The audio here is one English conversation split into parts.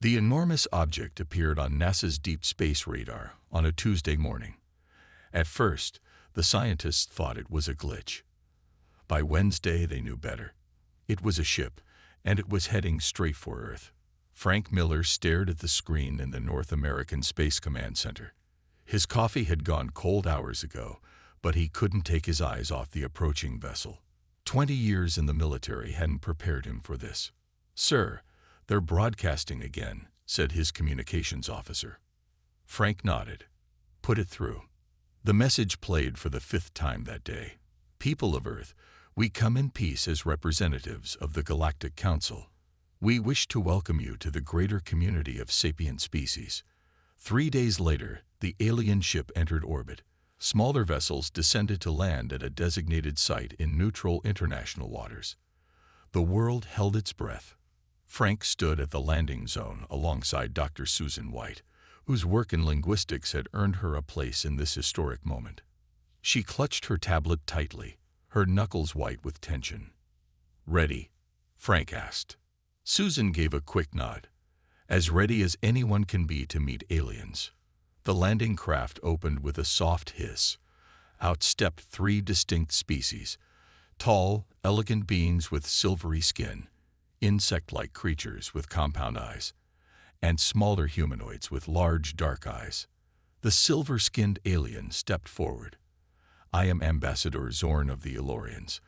The enormous object appeared on NASA's deep space radar on a Tuesday morning. At first, the scientists thought it was a glitch. By Wednesday, they knew better. It was a ship, and it was heading straight for Earth. Frank Miller stared at the screen in the North American Space Command Center. His coffee had gone cold hours ago, but he couldn't take his eyes off the approaching vessel. 20 years in the military hadn't prepared him for this. "Sir, they're broadcasting again," said his communications officer. Frank nodded. "Put it through." The message played for the 5th time that day. "People of Earth, we come in peace as representatives of the Galactic Council. We wish to welcome you to the greater community of sapient species." 3 days later, the alien ship entered orbit. Smaller vessels descended to land at a designated site in neutral international waters. The world held its breath. Frank stood at the landing zone alongside Dr. Susan White, whose work in linguistics had earned her a place in this historic moment. She clutched her tablet tightly, her knuckles white with tension. "Ready?" Frank asked. Susan gave a quick nod. "As ready as anyone can be to meet aliens." The landing craft opened with a soft hiss. Out stepped 3 distinct species: tall, elegant beings with silvery skin, insect-like creatures with compound eyes, and smaller humanoids with large, dark eyes. The silver-skinned alien stepped forward. "I am Ambassador Zorn of the Elorians.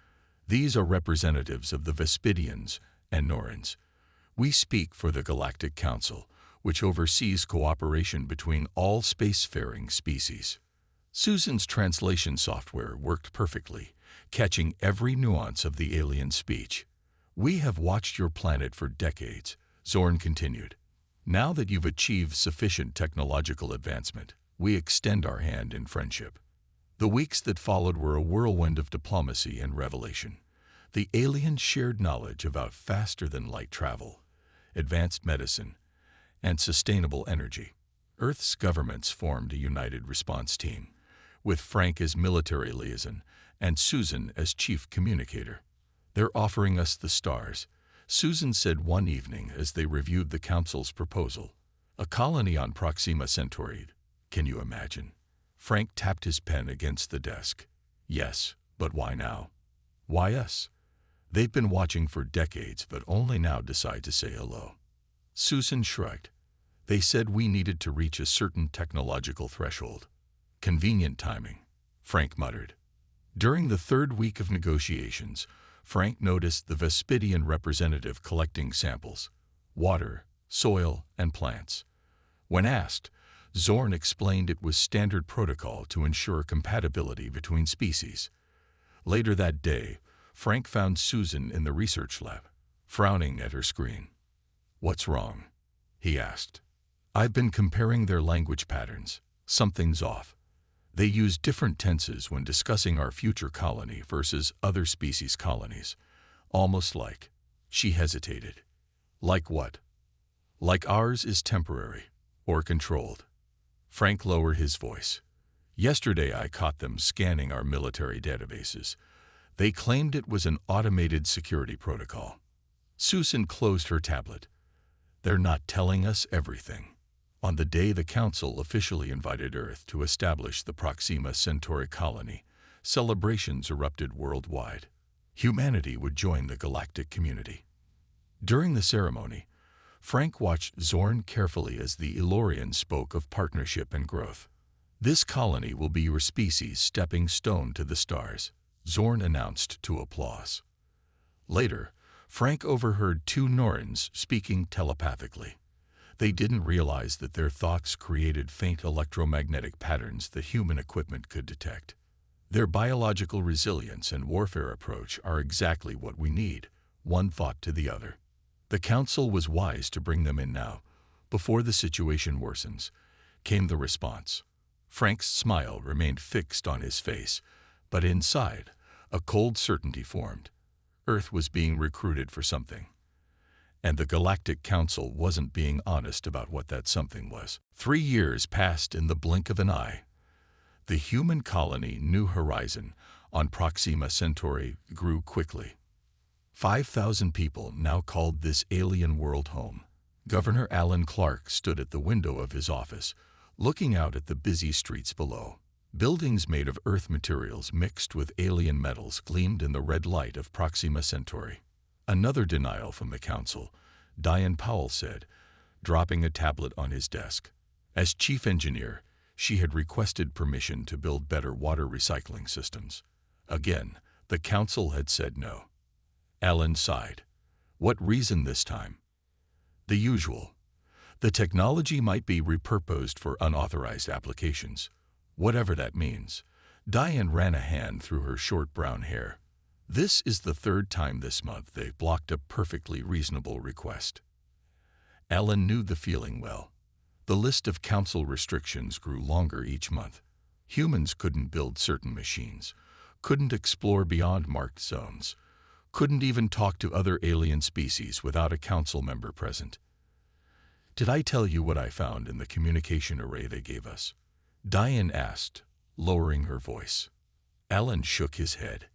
These are representatives of the Vespidians and Norans. We speak for the Galactic Council, which oversees cooperation between all spacefaring species." Susan's translation software worked perfectly, catching every nuance of the alien speech. "We have watched your planet for decades," Zorn continued. "Now that you've achieved sufficient technological advancement, we extend our hand in friendship." The weeks that followed were a whirlwind of diplomacy and revelation. The aliens shared knowledge about faster-than-light travel, advanced medicine, and sustainable energy. Earth's governments formed a united response team, with Frank as military liaison and Susan as chief communicator. "They're offering us the stars," Susan said one evening as they reviewed the Council's proposal. "A colony on Proxima Centauri. Can you imagine?" Frank tapped his pen against the desk. "Yes, but why now?" "Why us? They've been watching for decades, but only now decide to say hello." Susan shrugged. "They said we needed to reach a certain technological threshold." "Convenient timing," Frank muttered. During the 3rd week of negotiations, Frank noticed the Vespidian representative collecting samples: water, soil, and plants. When asked, Zorn explained it was standard protocol to ensure compatibility between species. Later that day, Frank found Susan in the research lab, frowning at her screen. "What's wrong?" he asked. "I've been comparing their language patterns. Something's off. They use different tenses when discussing our future colony versus other species' colonies. Almost like..." She hesitated. "Like what?" "Like ours is temporary, or controlled." Frank lowered his voice. "Yesterday I caught them scanning our military databases. They claimed it was an automated security protocol." Susan closed her tablet. "They're not telling us everything." On the day the Council officially invited Earth to establish the Proxima Centauri colony, celebrations erupted worldwide. Humanity would join the galactic community. During the ceremony, Frank watched Zorn carefully as the Elorian spoke of partnership and growth. "This colony will be your species' stepping stone to the stars," Zorn announced to applause. Later, Frank overheard 2 Norans speaking telepathically. They didn't realize that their thoughts created faint electromagnetic patterns that human equipment could detect. "Their biological resilience and warfare approach are exactly what we need," one thought to the other. "The Council was wise to bring them in now, before the situation worsens," came the response. Frank's smile remained fixed on his face, but inside, a cold certainty formed. Earth was being recruited for something. And the Galactic Council wasn't being honest about what that something was. 3 years passed in the blink of an eye. The human colony New Horizon on Proxima Centauri grew quickly. 5,000 people now called this alien world home. Governor Alan Clark stood at the window of his office, looking out at the busy streets below. Buildings made of Earth materials mixed with alien metals gleamed in the red light of Proxima Centauri. Another denial from the council, Diane Powell said, dropping a tablet on his desk. As chief engineer, she had requested permission to build better water recycling systems. Again, the council had said no. Alan sighed. What reason this time? The usual. The technology might be repurposed for unauthorized applications. Whatever that means. Diane ran a hand through her short brown hair. This is the third time this month they've blocked a perfectly reasonable request. Alan knew the feeling well. The list of council restrictions grew longer each month. Humans couldn't build certain machines, couldn't explore beyond marked zones, couldn't even talk to other alien species without a council member present. Did I tell you what I found in the communication array they gave us? Diane asked, lowering her voice. Alan shook his head.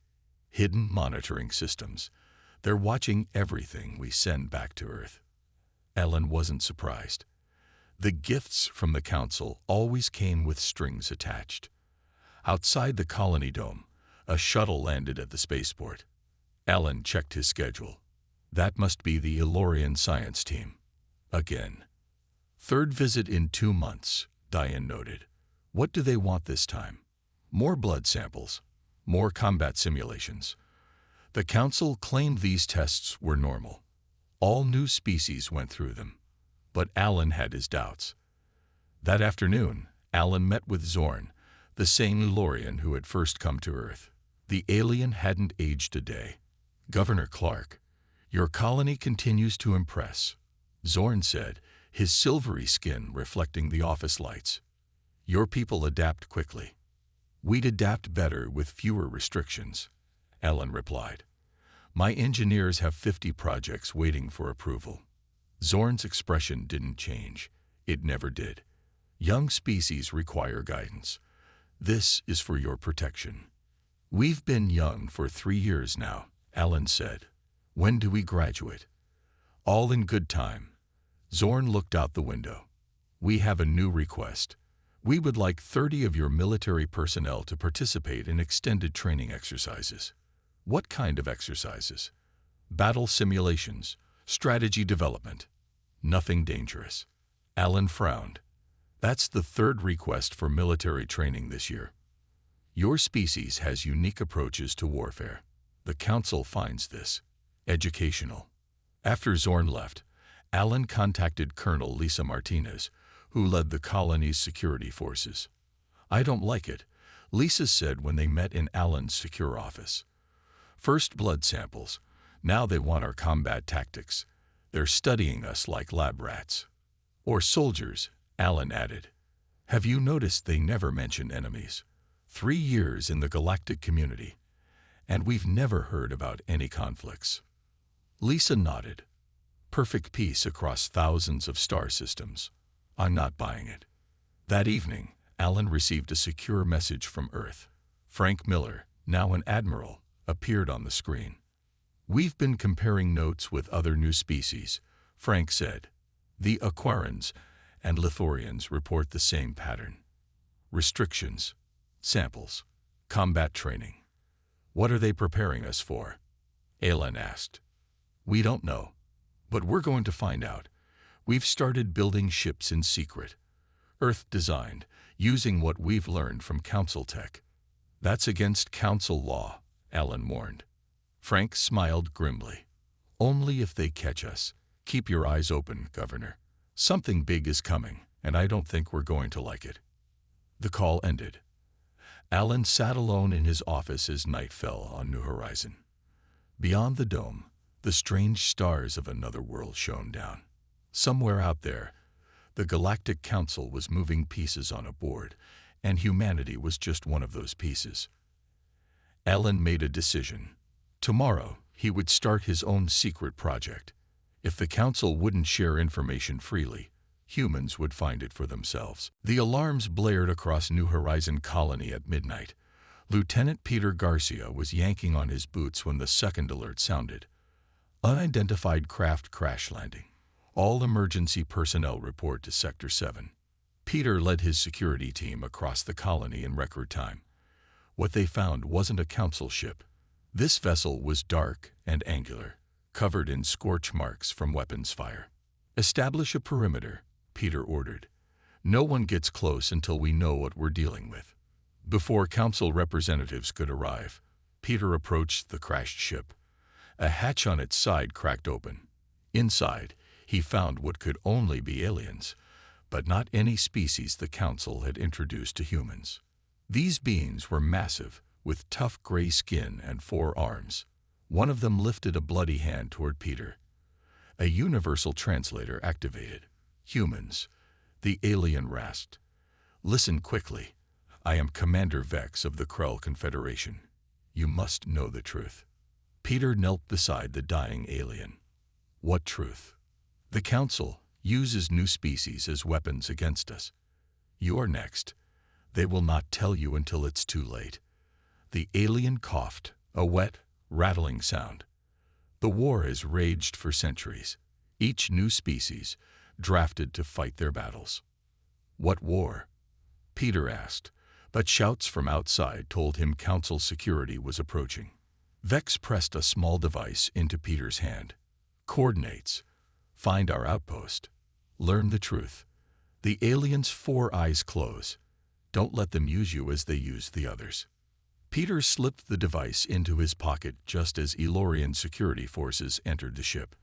Hidden monitoring systems. They're watching everything we send back to Earth. Alan wasn't surprised. The gifts from the council always came with strings attached. Outside the colony dome, a shuttle landed at the spaceport. Alan checked his schedule. That must be the Elorian science team. Again. Third visit in 2 months, Diane noted. What do they want this time? More blood samples, more combat simulations. The council claimed these tests were normal. All new species went through them. But Alan had his doubts. That afternoon, Alan met with Zorn, the same Elorian who had first come to Earth. The alien hadn't aged a day. Governor Clark, your colony continues to impress, Zorn said, his silvery skin reflecting the office lights. Your people adapt quickly. We'd adapt better with fewer restrictions, Alan replied. My engineers have 50 projects waiting for approval. Zorn's expression didn't change. It never did. Young species require guidance. This is for your protection. We've been young for 3 years now, Alan said. When do we graduate? All in good time. Zorn looked out the window. We have a new request. We would like 30 of your military personnel to participate in extended training exercises. What kind of exercises? Battle simulations, strategy development. Nothing dangerous. Alan frowned. That's the third request for military training this year. Your species has unique approaches to warfare. The council finds this educational. After Zorn left, Alan contacted Colonel Lisa Martinez, who led the colony's security forces. I don't like it, Lisa said when they met in Alan's secure office. First blood samples. Now they want our combat tactics. They're studying us like lab rats. Or soldiers, Alan added. Have you noticed they never mention enemies? 3 years in the galactic community, and we've never heard about any conflicts. Lisa nodded. Perfect peace across thousands of star systems. I'm not buying it. That evening, Alan received a secure message from Earth. Frank Miller, now an admiral, appeared on the screen. We've been comparing notes with other new species, Frank said. The Aquarians and Lithorians report the same pattern. Restrictions, samples, combat training. What are they preparing us for? Alan asked. We don't know, but we're going to find out. We've started building ships in secret. Earth-designed, using what we've learned from Council tech. That's against Council law, Alan warned. Frank smiled grimly. Only if they catch us. Keep your eyes open, Governor. Something big is coming, and I don't think we're going to like it. The call ended. Alan sat alone in his office as night fell on New Horizon. Beyond the dome, the strange stars of another world shone down. Somewhere out there, the Galactic Council was moving pieces on a board, and humanity was just one of those pieces. Alan made a decision. Tomorrow, he would start his own secret project. If the Council wouldn't share information freely, humans would find it for themselves. The alarms blared across New Horizon Colony at midnight. Lieutenant Peter Garcia was yanking on his boots when the second alert sounded. Unidentified craft crash landing. All emergency personnel report to Sector 7. Peter led his security team across the colony in record time. What they found wasn't a council ship. This vessel was dark and angular, covered in scorch marks from weapons fire. "Establish a perimeter," Peter ordered. "No one gets close until we know what we're dealing with." Before council representatives could arrive, Peter approached the crashed ship. A hatch on its side cracked open. Inside, he found what could only be aliens, but not any species the council had introduced to humans. These beings were massive, with tough gray skin and 4 arms. One of them lifted a bloody hand toward Peter. A universal translator activated. "Humans," the alien rasped. "Listen quickly. I am Commander Vex of the Krell Confederation. You must know the truth." Peter knelt beside the dying alien. "What truth?" "The Council uses new species as weapons against us. You are next. They will not tell you until it's too late." The alien coughed, a wet, rattling sound. "The war has raged for centuries. Each new species, drafted to fight their battles." "What war?" Peter asked, but shouts from outside told him Council security was approaching. Vex pressed a small device into Peter's hand. "Coordinates. Find our outpost. Learn the truth. The aliens' 4 eyes close. Don't let them use you as they used the others." Peter slipped the device into his pocket just as Elorian security forces entered the ship.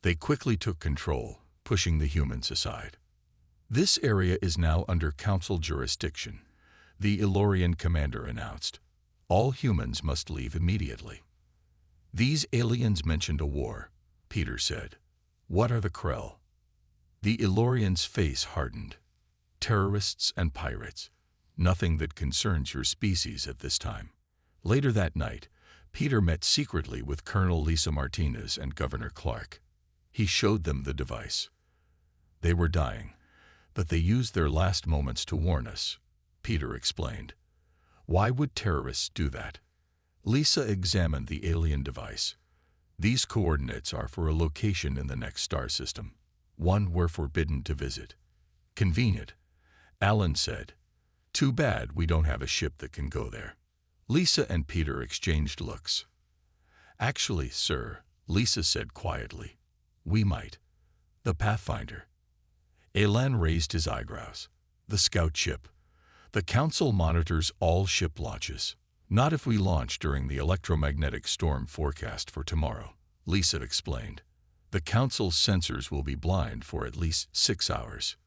They quickly took control, pushing the humans aside. "This area is now under Council jurisdiction," the Elorian commander announced. "All humans must leave immediately." "These aliens mentioned a war," Peter said. "What are the Krell?" The Elorian's face hardened. "Terrorists and pirates. Nothing that concerns your species at this time." Later that night, Peter met secretly with Colonel Lisa Martinez and Governor Clark. He showed them the device. "They were dying, but they used their last moments to warn us," Peter explained. "Why would terrorists do that?" Lisa examined the alien device. "These coordinates are for a location in the next star system, one we're forbidden to visit." "Convenient," Alan said. "Too bad we don't have a ship that can go there." Lisa and Peter exchanged looks. "Actually, sir," Lisa said quietly, "we might." "The Pathfinder?" Alan raised his eyebrows. "The scout ship. The Council monitors all ship launches." "Not if we launch during the electromagnetic storm forecast for tomorrow," Lisa explained. "The Council's sensors will be blind for at least 6 hours."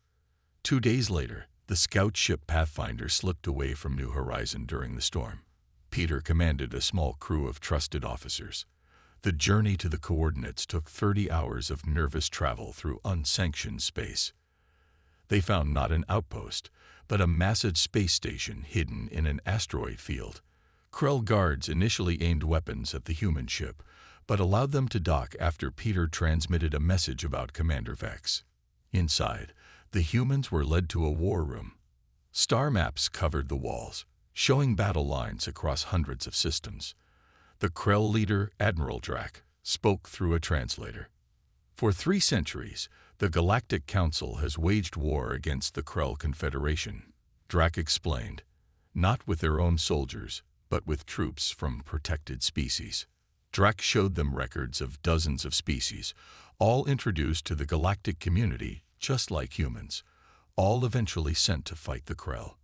2 days later, the scout ship Pathfinder slipped away from New Horizon during the storm. Peter commanded a small crew of trusted officers. The journey to the coordinates took 30 hours of nervous travel through unsanctioned space. They found not an outpost, but a massive space station hidden in an asteroid field. Krell guards initially aimed weapons at the human ship, but allowed them to dock after Peter transmitted a message about Commander Vex. Inside, the humans were led to a war room. Star maps covered the walls, showing battle lines across hundreds of systems. The Krell leader, Admiral Drac, spoke through a translator. "For 3 centuries, the Galactic Council has waged war against the Krell Confederation," Drac explained. "Not with their own soldiers, but with troops from protected species." Drac showed them records of dozens of species, all introduced to the galactic community just like humans, all eventually sent to fight the Krell.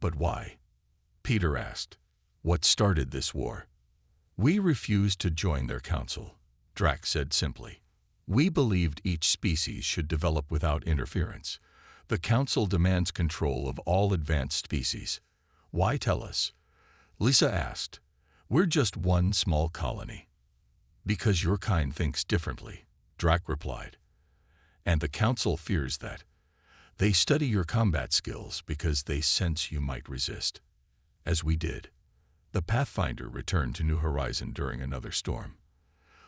"But why?" Peter asked. "What started this war?" "We refused to join their council," Drac said simply. "We believed each species should develop without interference. The council demands control of all advanced species." "Why tell us?" Lisa asked. "We're just one small colony." "Because your kind thinks differently," Drac replied. "And the council fears that. They study your combat skills because they sense you might resist." As we did. The Pathfinder returned to New Horizon during another storm.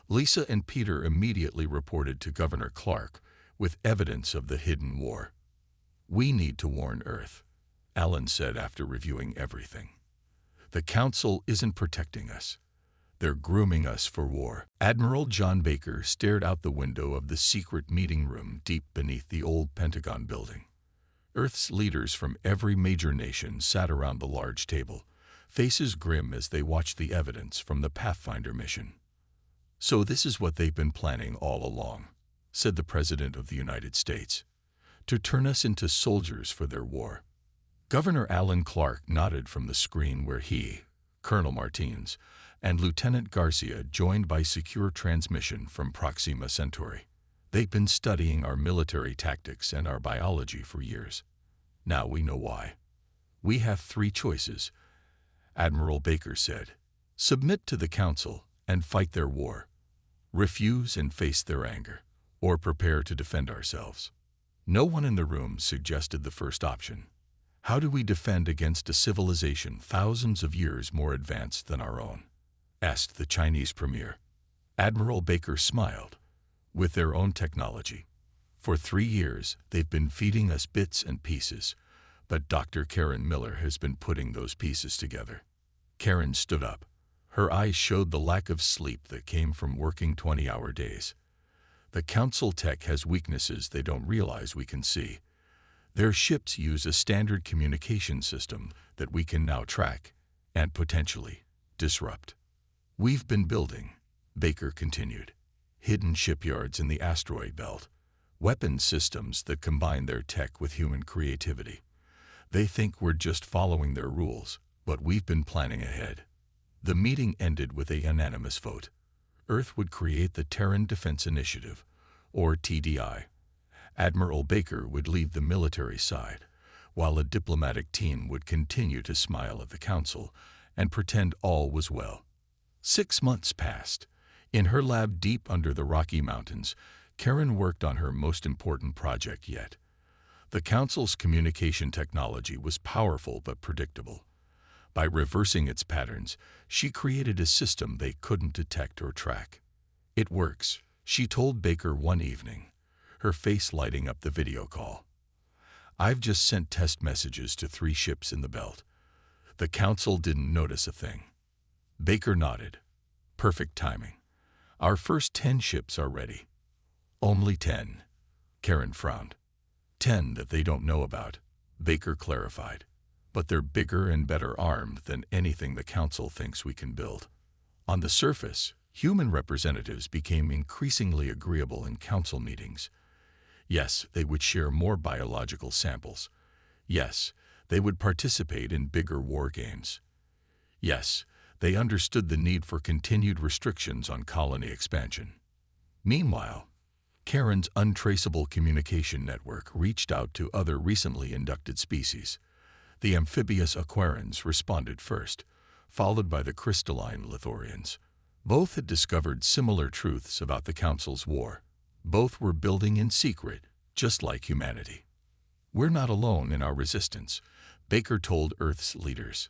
Lisa and Peter immediately reported to Governor Clark with evidence of the hidden war. "We need to warn Earth," Alan said after reviewing everything. "The Council isn't protecting us. They're grooming us for war. Admiral John Baker stared out the window of the secret meeting room deep beneath the old Pentagon building. Earth's leaders from every major nation sat around the large table, faces grim as they watched the evidence from the Pathfinder mission. "So this is what they've been planning all along," said the President of the United States, "to turn us into soldiers for their war." Governor Alan Clark nodded from the screen where he, Colonel Martins, and Lieutenant Garcia joined by secure transmission from Proxima Centauri. They'd been studying our military tactics and our biology for years. Now we know why. "We have three choices," Admiral Baker said. "Submit to the Council and fight their war, refuse and face their anger, or prepare to defend ourselves." No one in the room suggested the first option. How do we defend against a civilization thousands of years more advanced than our own? Asked the Chinese premier. Admiral Baker smiled. With their own technology. For 3 years, they've been feeding us bits and pieces, but Dr. Karen Miller has been putting those pieces together. Karen stood up. Her eyes showed the lack of sleep that came from working 20-hour days. "The Council tech has weaknesses they don't realize we can see. Their ships use a standard communication system that we can now track and potentially disrupt. We've been building," Baker continued, "hidden shipyards in the asteroid belt, weapons systems that combine their tech with human creativity. They think we're just following their rules, but we've been planning ahead." The meeting ended with a unanimous vote. Earth would create the Terran Defense Initiative, or TDI. Admiral Baker would lead the military side, while a diplomatic team would continue to smile at the Council and pretend all was well. 6 months passed. In her lab deep under the Rocky Mountains, Karen worked on her most important project yet. The Council's communication technology was powerful but predictable. By reversing its patterns, she created a system they couldn't detect or track. "It works," she told Baker one evening, her face lighting up the video call. "I've just sent test messages to 3 ships in the belt. The Council didn't notice a thing." Baker nodded. "Perfect timing. Our first 10 ships are ready." "Only 10. Karen frowned. 10 that they don't know about," Baker clarified. "But they're bigger and better armed than anything the Council thinks we can build." On the surface, human representatives became increasingly agreeable in Council meetings. Yes, they would share more biological samples. Yes, they would participate in bigger war games. Yes, they understood the need for continued restrictions on colony expansion. Meanwhile, Karen's untraceable communication network reached out to other recently inducted species. The amphibious Aquarians responded first, followed by the crystalline Lithorians. Both had discovered similar truths about the Council's war. Both were building in secret, just like humanity. "We're not alone in our resistance," Baker told Earth's leaders.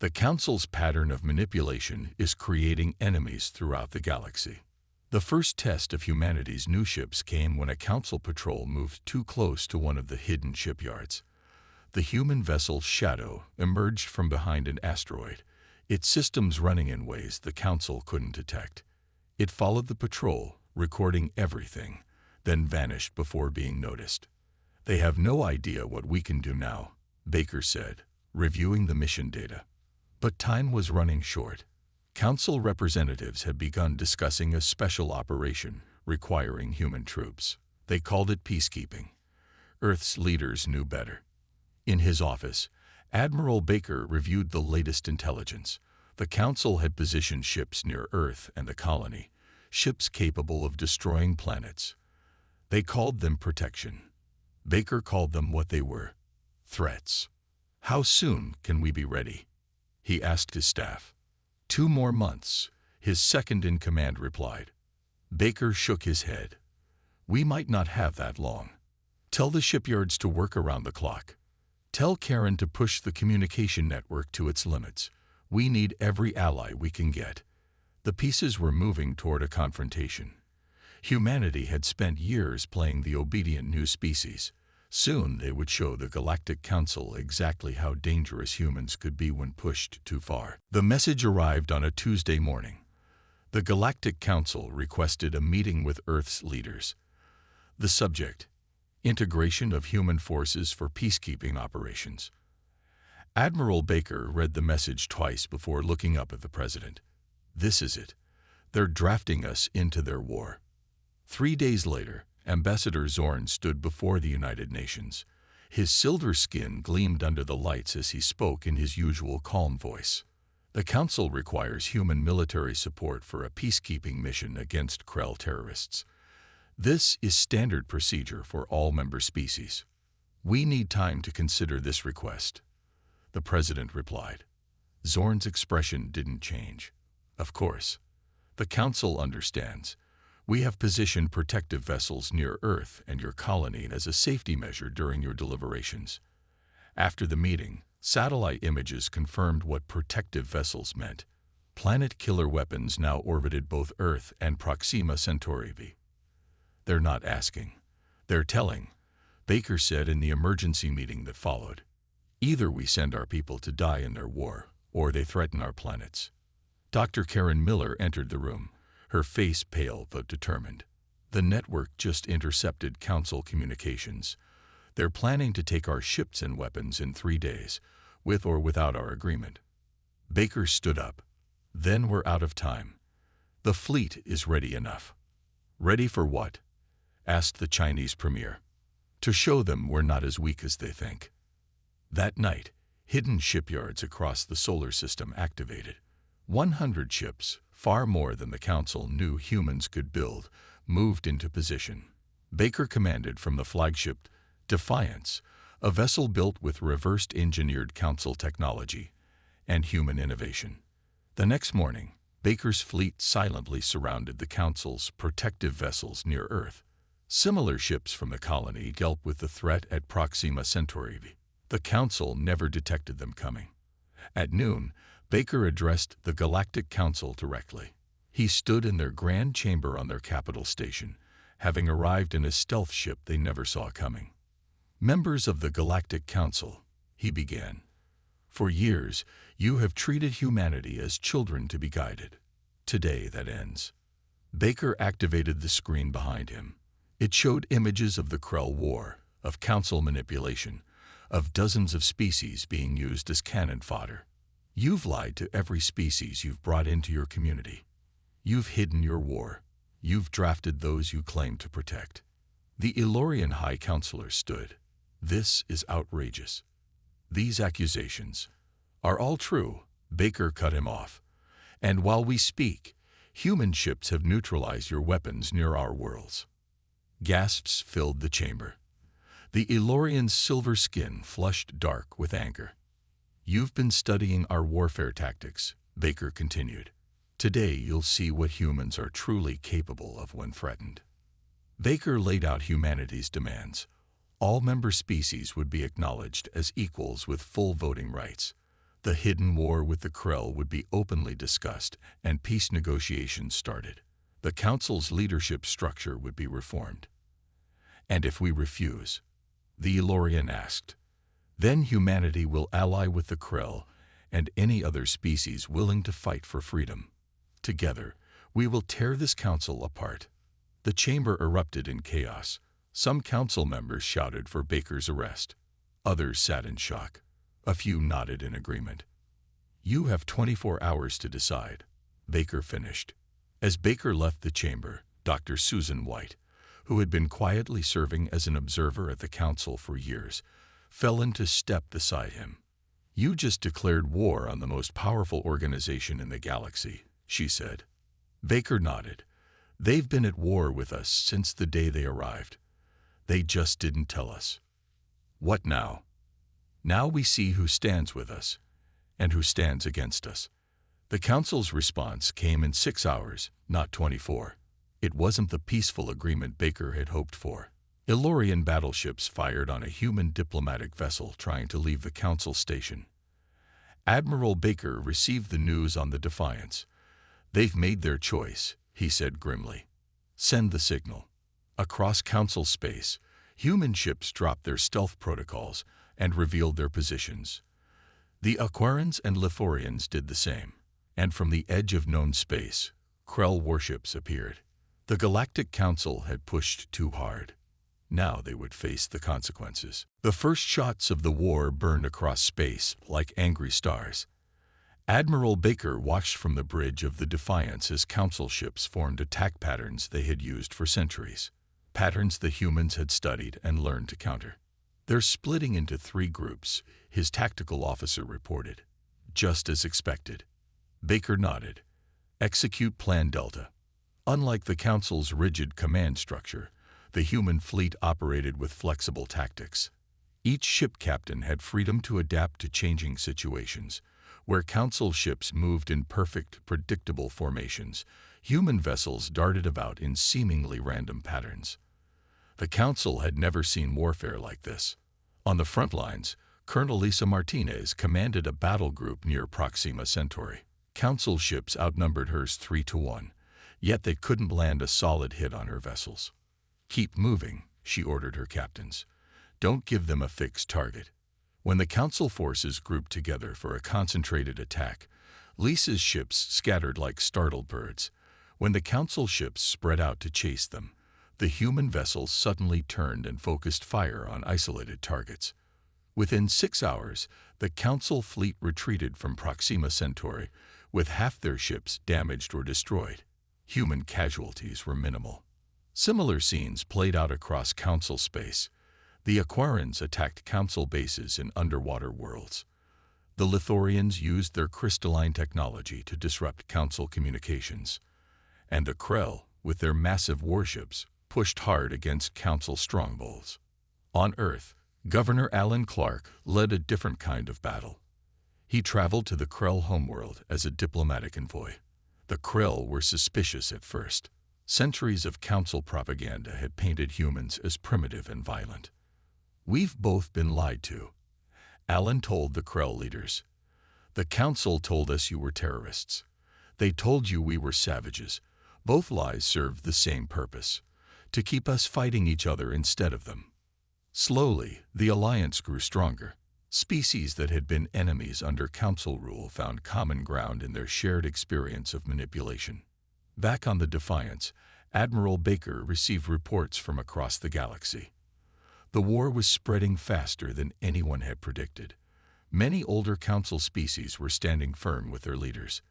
"The Council's pattern of manipulation is creating enemies throughout the galaxy." The first test of humanity's new ships came when a Council patrol moved too close to one of the hidden shipyards. The human vessel Shadow emerged from behind an asteroid, its systems running in ways the Council couldn't detect. It followed the patrol, recording everything, then vanished before being noticed. "They have no idea what we can do now," Baker said, reviewing the mission data. But time was running short. Council representatives had begun discussing a special operation requiring human troops. They called it peacekeeping. Earth's leaders knew better. In his office, Admiral Baker reviewed the latest intelligence. The Council had positioned ships near Earth and the colony, ships capable of destroying planets. They called them protection. Baker called them what they were: threats. "How soon can we be ready?" he asked his staff. 2 more months, his second-in-command replied. Baker shook his head. "We might not have that long. Tell the shipyards to work around the clock. Tell Karen to push the communication network to its limits. We need every ally we can get." The pieces were moving toward a confrontation. Humanity had spent years playing the obedient new species. Soon they would show the Galactic Council exactly how dangerous humans could be when pushed too far. The message arrived on a Tuesday morning. The Galactic Council requested a meeting with Earth's leaders. The subject: integration of human forces for peacekeeping operations. Admiral Baker read the message twice before looking up at the president. This is it. They're drafting us into their war. 3 days later, Ambassador Zorn stood before the United Nations. His silver skin gleamed under the lights as he spoke in his usual calm voice. The Council requires human military support for a peacekeeping mission against Krell terrorists. This is standard procedure for all member species. We need time to consider this request, the President replied. Zorn's expression didn't change. Of course. The Council understands. We have positioned protective vessels near Earth and your colony as a safety measure during your deliberations. After the meeting, satellite images confirmed what protective vessels meant. Planet-killer weapons now orbited both Earth and Proxima Centauri V. They're not asking. They're telling, Baker said in the emergency meeting that followed. Either we send our people to die in their war, or they threaten our planets. Dr. Karen Miller entered the room, her face pale but determined. The network just intercepted Council communications. They're planning to take our ships and weapons in 3 days, with or without our agreement. Baker stood up. Then we're out of time. The fleet is ready enough. Ready for what? Asked the Chinese premier. To show them we're not as weak as they think. That night, hidden shipyards across the solar system activated. 100 ships, far more than the Council knew humans could build, moved into position. Baker commanded from the flagship Defiance, a vessel built with reversed-engineered Council technology and human innovation. The next morning, Baker's fleet silently surrounded the Council's protective vessels near Earth. Similar ships from the colony dealt with the threat at Proxima Centauri V. The Council never detected them coming. At noon, Baker addressed the Galactic Council directly. He stood in their grand chamber on their capital station, having arrived in a stealth ship they never saw coming. Members of the Galactic Council, he began. For years, you have treated humanity as children to be guided. Today that ends. Baker activated the screen behind him. It showed images of the Krell War, of Council manipulation, of dozens of species being used as cannon fodder. You've lied to every species you've brought into your community. You've hidden your war. You've drafted those you claim to protect. The Elorian High Counselor stood. This is outrageous. These accusations are all true. Baker cut him off. And while we speak, human ships have neutralized your weapons near our worlds. Gasps filled the chamber. The Elorian's silver skin flushed dark with anger. You've been studying our warfare tactics, Baker continued. Today you'll see what humans are truly capable of when threatened. Baker laid out humanity's demands. All member species would be acknowledged as equals with full voting rights. The hidden war with the Krell would be openly discussed and peace negotiations started. The Council's leadership structure would be reformed. And if we refuse, the Elorian asked, then humanity will ally with the Krell and any other species willing to fight for freedom. Together, we will tear this Council apart. The chamber erupted in chaos. Some Council members shouted for Baker's arrest. Others sat in shock. A few nodded in agreement. You have 24 hours to decide, Baker finished. As Baker left the chamber, Dr. Susan White, who had been quietly serving as an observer at the Council for years, fell into step beside him. You just declared war on the most powerful organization in the galaxy, she said. Baker nodded. They've been at war with us since the day they arrived. They just didn't tell us. What now? Now we see who stands with us and who stands against us. The Council's response came in 6 hours, not 24. It wasn't the peaceful agreement Baker had hoped for. Elorian battleships fired on a human diplomatic vessel trying to leave the Council station. Admiral Baker received the news on the Defiance. They've made their choice, he said grimly. Send the signal. Across Council space, human ships dropped their stealth protocols and revealed their positions. The Aquarians and Lithorians did the same. And from the edge of known space, Krell warships appeared. The Galactic Council had pushed too hard. Now they would face the consequences. The first shots of the war burned across space like angry stars. Admiral Baker watched from the bridge of the Defiance as Council ships formed attack patterns they had used for centuries. Patterns the humans had studied and learned to counter. "They're splitting into 3 groups," his tactical officer reported. "Just as expected." Baker nodded. "Execute Plan Delta." Unlike the Council's rigid command structure, the human fleet operated with flexible tactics. Each ship captain had freedom to adapt to changing situations. Where Council ships moved in perfect, predictable formations, human vessels darted about in seemingly random patterns. The Council had never seen warfare like this. On the front lines, Colonel Lisa Martinez commanded a battle group near Proxima Centauri. Council ships outnumbered hers 3-1, yet they couldn't land a solid hit on her vessels. "Keep moving," she ordered her captains. "Don't give them a fixed target." When the Council forces grouped together for a concentrated attack, Lisa's ships scattered like startled birds. When the Council ships spread out to chase them, the human vessels suddenly turned and focused fire on isolated targets. Within 6 hours, the Council fleet retreated from Proxima Centauri, with half their ships damaged or destroyed. Human casualties were minimal. Similar scenes played out across Council space. The Aquarians attacked Council bases in underwater worlds. The Lithorians used their crystalline technology to disrupt Council communications. And the Krell, with their massive warships, pushed hard against Council strongholds. On Earth, Governor Alan Clark led a different kind of battle. He traveled to the Krell homeworld as a diplomatic envoy. The Krell were suspicious at first. Centuries of Council propaganda had painted humans as primitive and violent. "We've both been lied to," Alan told the Krell leaders. "The Council told us you were terrorists. They told you we were savages. Both lies served the same purpose, to keep us fighting each other instead of them." Slowly, the alliance grew stronger. Species that had been enemies under Council rule found common ground in their shared experience of manipulation. Back on the Defiance, Admiral Baker received reports from across the galaxy. The war was spreading faster than anyone had predicted. Many older Council species were standing firm with their leaders,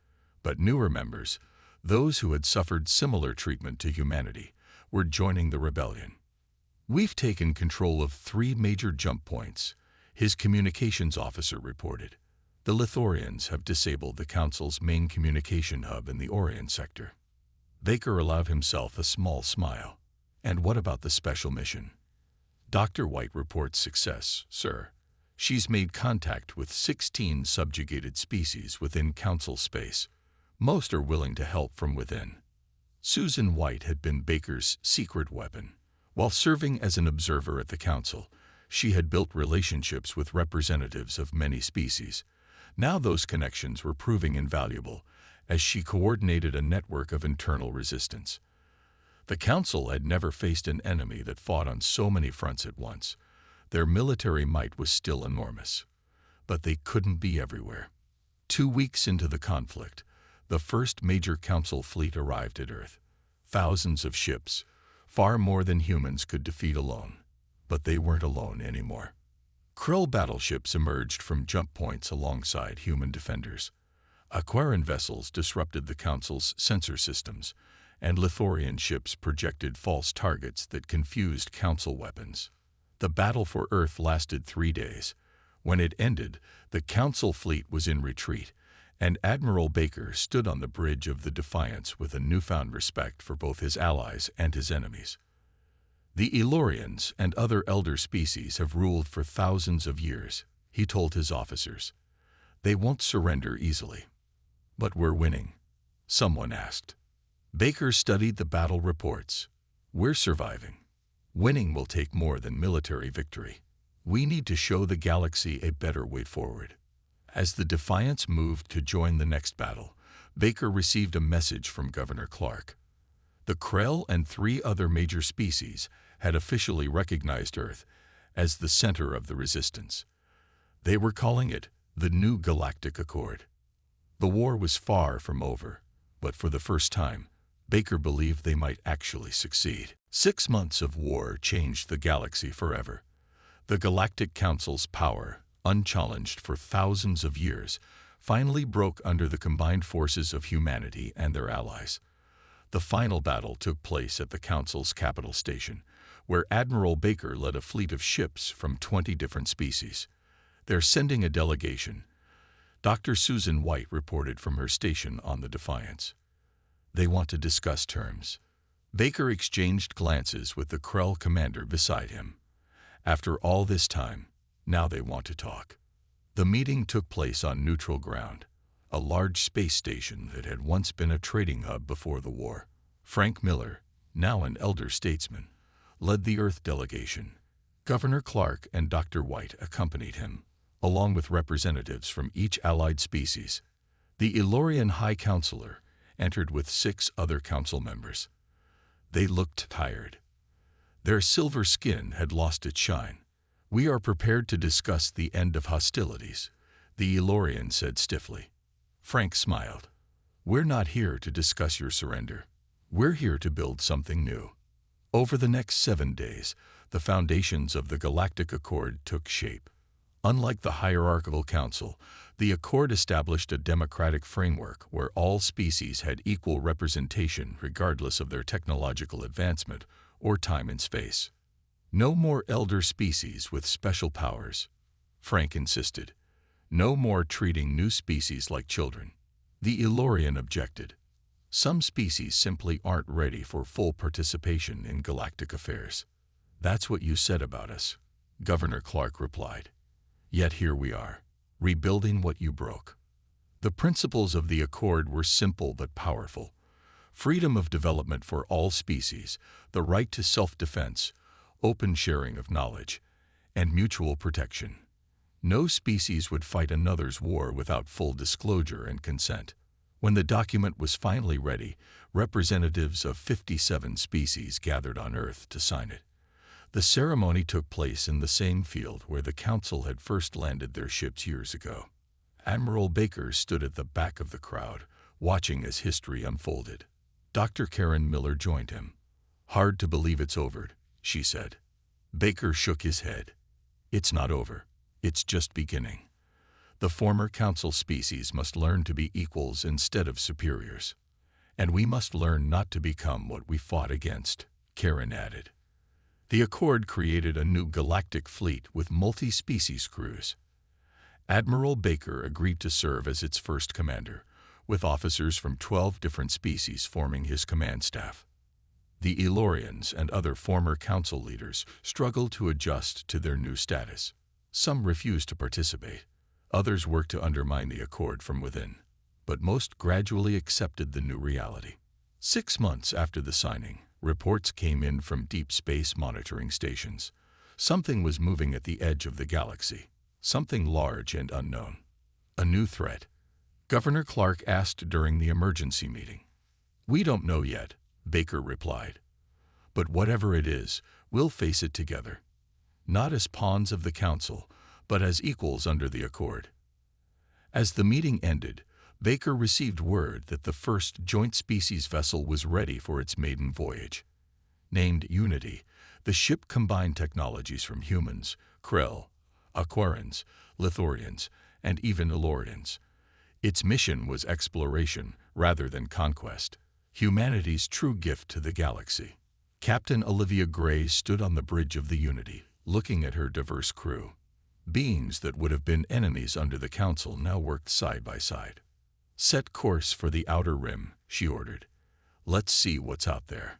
but newer members, those who had suffered similar treatment to humanity, were joining the rebellion. "We've taken control of 3 major jump points," his communications officer reported. "The Lithorians have disabled the Council's main communication hub in the Orion sector." Baker allowed himself a small smile. "And what about the special mission?" "Dr. White reports success, sir. She's made contact with 16 subjugated species within Council space. Most are willing to help from within." Susan White had been Baker's secret weapon. While serving as an observer at the Council, she had built relationships with representatives of many species. Now those connections were proving invaluable, as she coordinated a network of internal resistance. The Council had never faced an enemy that fought on so many fronts at once. Their military might was still enormous, but they couldn't be everywhere. 2 weeks into the conflict, the first major Council fleet arrived at Earth. Thousands of ships, far more than humans could defeat alone. But they weren't alone anymore. Krell battleships emerged from jump points alongside human defenders. Aquarian vessels disrupted the Council's sensor systems, and Lithorian ships projected false targets that confused Council weapons. The battle for Earth lasted 3 days. When it ended, the Council fleet was in retreat, and Admiral Baker stood on the bridge of the Defiance with a newfound respect for both his allies and his enemies. "The Elorians and other elder species have ruled for thousands of years," he told his officers. "They won't surrender easily." "But we're winning?" someone asked. Baker studied the battle reports. "We're surviving. Winning will take more than military victory. We need to show the galaxy a better way forward." As the Defiance moved to join the next battle, Baker received a message from Governor Clark. The Krell and 3 other major species had officially recognized Earth as the center of the resistance. They were calling it the New Galactic Accord. The war was far from over, but for the first time, Baker believed they might actually succeed. 6 months of war changed the galaxy forever. The Galactic Council's power, unchallenged for thousands of years, finally broke under the combined forces of humanity and their allies. The final battle took place at the Council's capital station, where Admiral Baker led a fleet of ships from 20 different species. They're sending a delegation. Dr. Susan White reported from her station on the Defiance. They want to discuss terms. Baker exchanged glances with the Krell commander beside him. After all this time, now they want to talk. The meeting took place on neutral ground, a large space station that had once been a trading hub before the war. Frank Miller, now an elder statesman, led the Earth delegation. Governor Clark and Dr. White accompanied him, along with representatives from each allied species. The Elorian High Counselor entered with 6 other council members. They looked tired. Their silver skin had lost its shine. "We are prepared to discuss the end of hostilities," the Elorian said stiffly. Frank smiled. "We're not here to discuss your surrender. We're here to build something new." Over the next 7 days, the foundations of the Galactic Accord took shape. Unlike the hierarchical council, the Accord established a democratic framework where all species had equal representation regardless of their technological advancement or time and space. "No more elder species with special powers," Frank insisted. "No more treating new species like children." The Elorian objected. "Some species simply aren't ready for full participation in galactic affairs." "That's what you said about us," Governor Clark replied. "Yet here we are, rebuilding what you broke." The principles of the Accord were simple but powerful. Freedom of development for all species, the right to self-defense, open sharing of knowledge, and mutual protection. No species would fight another's war without full disclosure and consent. When the document was finally ready, representatives of 57 species gathered on Earth to sign it. The ceremony took place in the same field where the Council had first landed their ships years ago. Admiral Baker stood at the back of the crowd, watching as history unfolded. Dr. Karen Miller joined him. "Hard to believe it's over," she said. Baker shook his head. "It's not over. It's just beginning. The former Council species must learn to be equals instead of superiors. And we must learn not to become what we fought against," Karen added. The Accord created a new galactic fleet with multi-species crews. Admiral Baker agreed to serve as its first commander, with officers from 12 different species forming his command staff. The Elorians and other former Council leaders struggled to adjust to their new status. Some refused to participate. Others worked to undermine the Accord from within. But most gradually accepted the new reality. 6 months after the signing, reports came in from deep space monitoring stations. Something was moving at the edge of the galaxy. Something large and unknown. A new threat. Governor Clark asked during the emergency meeting. "We don't know yet," Baker replied. "But whatever it is, we'll face it together. Not as pawns of the Council, but as equals under the Accord." As the meeting ended, Baker received word that the first joint species vessel was ready for its maiden voyage. Named Unity, the ship combined technologies from humans, Krell, Aquarians, Lithorians, and even Elorians. Its mission was exploration rather than conquest, humanity's true gift to the galaxy. Captain Olivia Gray stood on the bridge of the Unity, looking at her diverse crew. Beings that would have been enemies under the Council now worked side by side. "Set course for the outer rim," she ordered. "Let's see what's out there."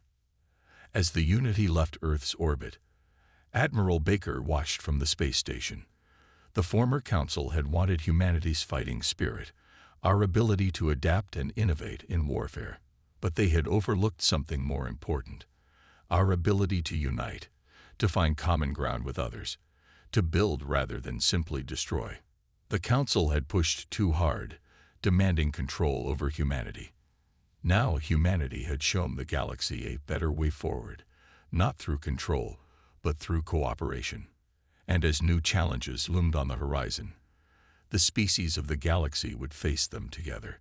As the Unity left Earth's orbit, Admiral Baker watched from the space station. The former Council had wanted humanity's fighting spirit, our ability to adapt and innovate in warfare. But they had overlooked something more important: our ability to unite, to find common ground with others, to build rather than simply destroy. The Council had pushed too hard, demanding control over humanity. Now humanity had shown the galaxy a better way forward, not through control, but through cooperation. And as new challenges loomed on the horizon, the species of the galaxy would face them together.